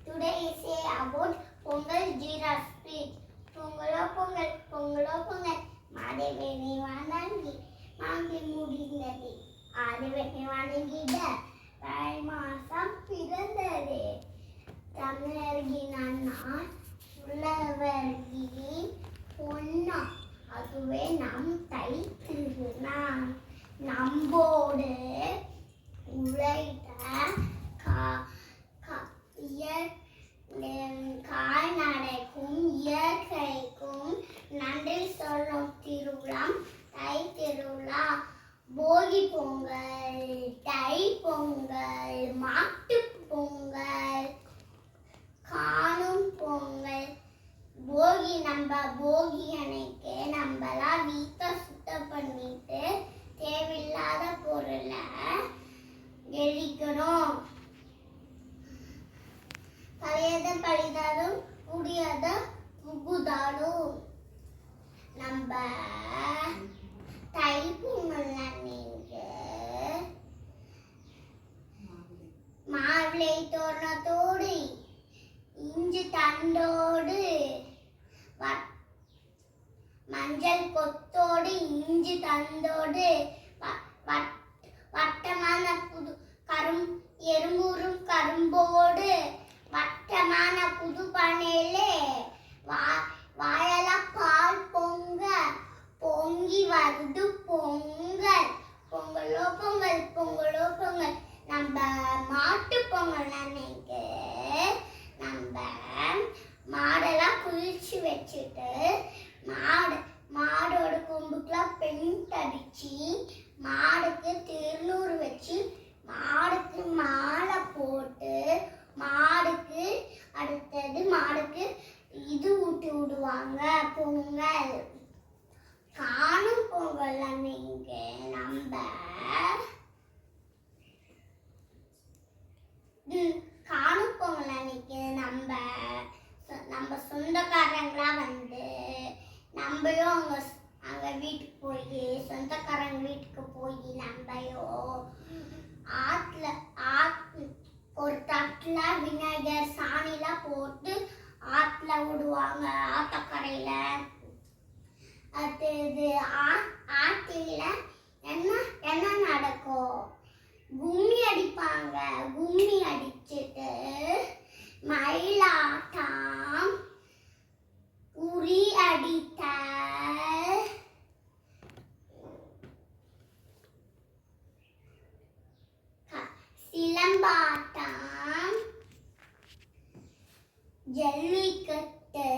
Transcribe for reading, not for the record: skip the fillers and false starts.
Today is about Pongal Giraffe speech. Pongalo Pongal, Pongalo Pongal, Madeveni Vanangi, Mangi Mudinadi, Adeveni Vanangida, Raimasam Pirandade, Tamerginana, Ulavergi, Ponna, அதுவே நம் தை திருநா நம்போடு உழைத்த கால்நடைக்கும் இயற்கைக்கும் நன்றி சொல்லும் திருவிழா தை திருவிழா. போகி பொங்கல், தை பொங்கல், மாட்டு பொங்கல், காணும் பொங்கல். போகி போகி அன்னைக்கு நம்மளாம் வீட்டை சுத்தம் பண்ணிட்டு தேவையில்லாத பொருளை எரிக்கணும். பழையத பழிதாலும் புதியத புகுதாலும். நம்ம தை பொங்கல் அன்னைக்கு மாவிளை தோரணத்தோடு இஞ்சி தண்டோடு மஞ்சள் கொத்தோடு இஞ்சி தந்தோடு வட்டமான புது எறும்பூரும் கரும்போடு வட்டமான புது பனையிலே வாயல பால் பொங்க பொங்கி வருது பொங்கல். பொங்கலோ பொங்கல், பொங்கலோ பொங்கல். நம்ம மாட்டு பொங்கல் அன்னைக்கு நம்ம மாடெல்லாம் குளிச்சு வச்சுட்டு மாடோட கொம்புக்கெல்லாம் பெயிண்ட் அடிச்சு மாடுக்கு திருநூறு வச்சு மாடுக்கு மாலை போட்டு மாடுக்கு அடுத்தது மாடுக்கு இது ஊட்டி விடுவாங்க பொங்கல். காணும் பொங்கல் அன்னைக்கு நம்ம காணும் பொங்கல் அன்னைக்கு நம்ம சொந்தக்காரங்களாம் வந்து நம்மளும் அங்க வீட்டுக்கு போய் சொந்தக்காரங்க வீட்டுக்கு போய் நம்மையும் ஆத்துல ஒரு தட்டுல விநாயகர் சாணிலாம் போட்டு ஆத்துல விடுவாங்க ஆத்தக்கரையில. அது ஆத்தில என்ன நடக்கும், கும்மி அடிப்பாங்க. கும்மி அடிச்சுட்டு மயிலாட்டம், உரி அடித்தல், சிலம்பாட்டம், ஜல்லிக்கட்டு,